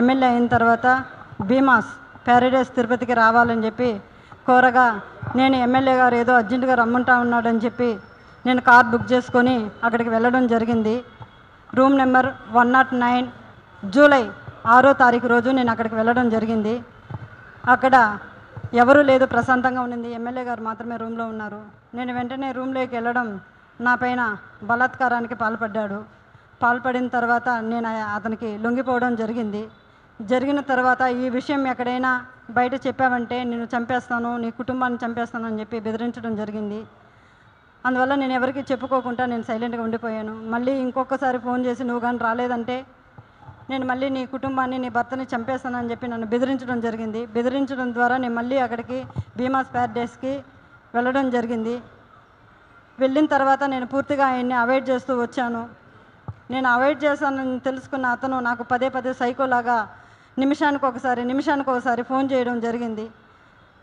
MLA అయిన తర్వాత Bhimas Paradise తిరుపతికి రావాలని చెప్పి కోరగా, నేను ఎమ్మెల్యే గారు ఏదో అర్జెంటుగా రమ్మంటా ఉన్నాడని చెప్పి నేను కార్ బుక్ చేసుకొని అక్కడికి వెళ్ళడం జరిగింది. రూమ్ నెంబర్ 109, జూలై 6వ తారీఖు రోజు నేను అక్కడికి వెళ్ళడం జరిగింది. అక్కడ ఎవరూ లేదు, ప్రశాంతంగా ఉండింది. ఎమ్మెల్యే గారు మాత్రమే రూమ్లో ఉన్నారు. నేను వెంటనే రూమ్లోకి వెళ్ళడం, నా పైన బలాత్కారానికి పాల్పడిన తర్వాత నేను అతనికి లొంగిపోవడం జరిగింది. జరిగిన తర్వాత ఈ విషయం ఎక్కడైనా బయట చెప్పావంటే నేను చంపేస్తాను, నీ కుటుంబాన్ని చంపేస్తాను అని చెప్పి బెదిరించడం జరిగింది. అందువల్ల నేను ఎవరికి చెప్పుకోకుండా నేను సైలెంట్గా ఉండిపోయాను. మళ్ళీ ఇంకొకసారి ఫోన్ చేసి నువ్వు కానీ రాలేదంటే నేను మళ్ళీ నీ కుటుంబాన్ని, నీ భర్తని చంపేస్తానని చెప్పి నన్ను బెదిరించడం జరిగింది. బెదిరించడం ద్వారా నేను మళ్ళీ అక్కడికి భీమాస్ ప్యారడైస్కి వెళ్ళడం జరిగింది. వెళ్ళిన తర్వాత నేను పూర్తిగా ఆయన్ని అవాయిడ్ చేస్తూ వచ్చాను. నేను అవాయిడ్ చేశానని తెలుసుకున్న అతను నాకు పదే పదే సైకోలాగా నిమిషానికి ఒకసారి ఫోన్ చేయడం జరిగింది.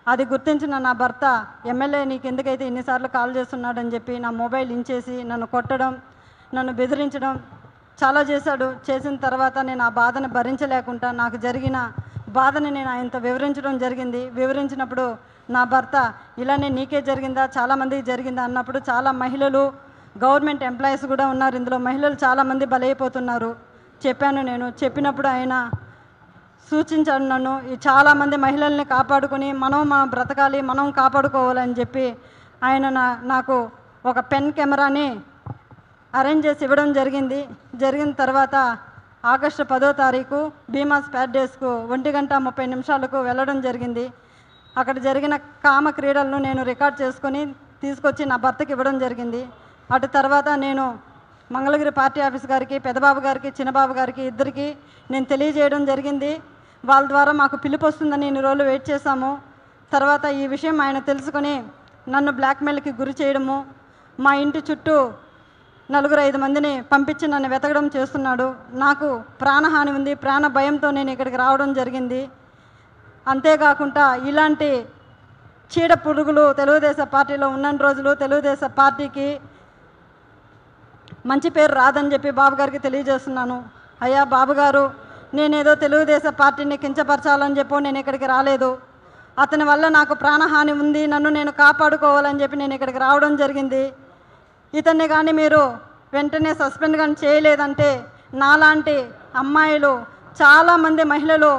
అది గుర్తించిన నా భర్త, ఎమ్మెల్యే నీకు ఎందుకైతే ఇన్నిసార్లు కాల్ చేస్తున్నాడని చెప్పి నా మొబైల్ ఇంచేసి నన్ను కొట్టడం, నన్ను బెదిరించడం చాలా చేశాడు. చేసిన తర్వాత నేను ఆ బాధను భరించలేకుండా నాకు జరిగిన బాధని నేను ఆయనతో వివరించడం జరిగింది. వివరించినప్పుడు నా భర్త, ఇలానే నీకే జరిగిందా, చాలామందికి జరిగిందా అన్నప్పుడు, చాలా మహిళలు, గవర్నమెంట్ ఎంప్లాయీస్ కూడా ఉన్నారు ఇందులో, మహిళలు చాలామంది బలైపోతున్నారు చెప్పాను. నేను చెప్పినప్పుడు ఆయన సూచించాడు నన్ను, ఈ చాలామంది మహిళల్ని కాపాడుకొని మనం బ్రతకాలి, మనం కాపాడుకోవాలని చెప్పి ఆయన నాకు ఒక పెన్ కెమెరాని అరేంజ్ చేసి ఇవ్వడం జరిగింది. జరిగిన తర్వాత ఆగస్టు 10వ తారీఖు భీమాస్ ప్యారడైస్కు 1:30 వెళ్ళడం జరిగింది. అక్కడ జరిగిన కామ క్రీడలను నేను రికార్డ్ చేసుకొని తీసుకొచ్చి నా భర్తకి ఇవ్వడం జరిగింది. అటు తర్వాత నేను మంగళగిరి పార్టీ ఆఫీస్ గారికి, పెద్దబాబు గారికి, చిన్నబాబు గారికి ఇద్దరికి నేను తెలియజేయడం జరిగింది. వాళ్ళ ద్వారా మాకు పిలుపు వస్తుందని ఇన్ని రోజులు వెయిట్ చేశాము. తర్వాత ఈ విషయం ఆయన తెలుసుకొని నన్ను బ్లాక్మెయిల్కి గురి చేయడము, మా ఇంటి చుట్టూ 4-5 మందిని పంపించి నన్ను వెతకడం చేస్తున్నాడు. నాకు ప్రాణహాని ఉంది, ప్రాణ భయంతో నేను ఇక్కడికి రావడం జరిగింది. అంతేకాకుండా ఇలాంటి చీడ పురుగులు తెలుగుదేశం పార్టీలో ఉన్న రోజులు తెలుగుదేశం పార్టీకి మంచి పేరు రాదని చెప్పి బాబు గారికి తెలియజేస్తున్నాను. అయ్యా బాబుగారు, నేనేదో తెలుగుదేశం పార్టీని కించపరచాలని చెప్పో నేను ఇక్కడికి రాలేదు. అతని వల్ల నాకు ప్రాణహాని ఉంది, నన్ను నేను కాపాడుకోవాలని చెప్పి నేను ఇక్కడికి రావడం జరిగింది. ఇతన్ని కానీ మీరు వెంటనే సస్పెండ్ కానీ చేయలేదంటే నాలాంటి అమ్మాయిలు, చాలామంది మహిళలు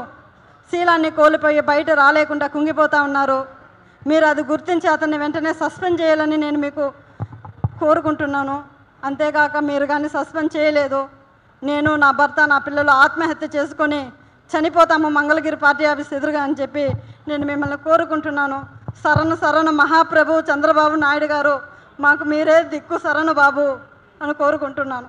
శీలాన్ని కోల్పోయి బయట రాలేకుండా కుంగిపోతూ ఉన్నారు. మీరు అది గుర్తించి అతన్ని వెంటనే సస్పెండ్ చేయాలని నేను మీకు కోరుకుంటున్నాను. అంతేకాక మీరు కానీ సస్పెండ్ చేయలేదు, నేను, నా భర్త, నా పిల్లలు ఆత్మహత్య చేసుకొని చనిపోతాము మంగళగిరి పార్టీ ఆఫీస్ ఎదురుగా అని చెప్పి నేను మిమ్మల్ని కోరుకుంటున్నాను. శరణు మహాప్రభు చంద్రబాబు నాయుడు గారు, మాకు మీరే దిక్కు శరణు బాబు అని కోరుకుంటున్నాను.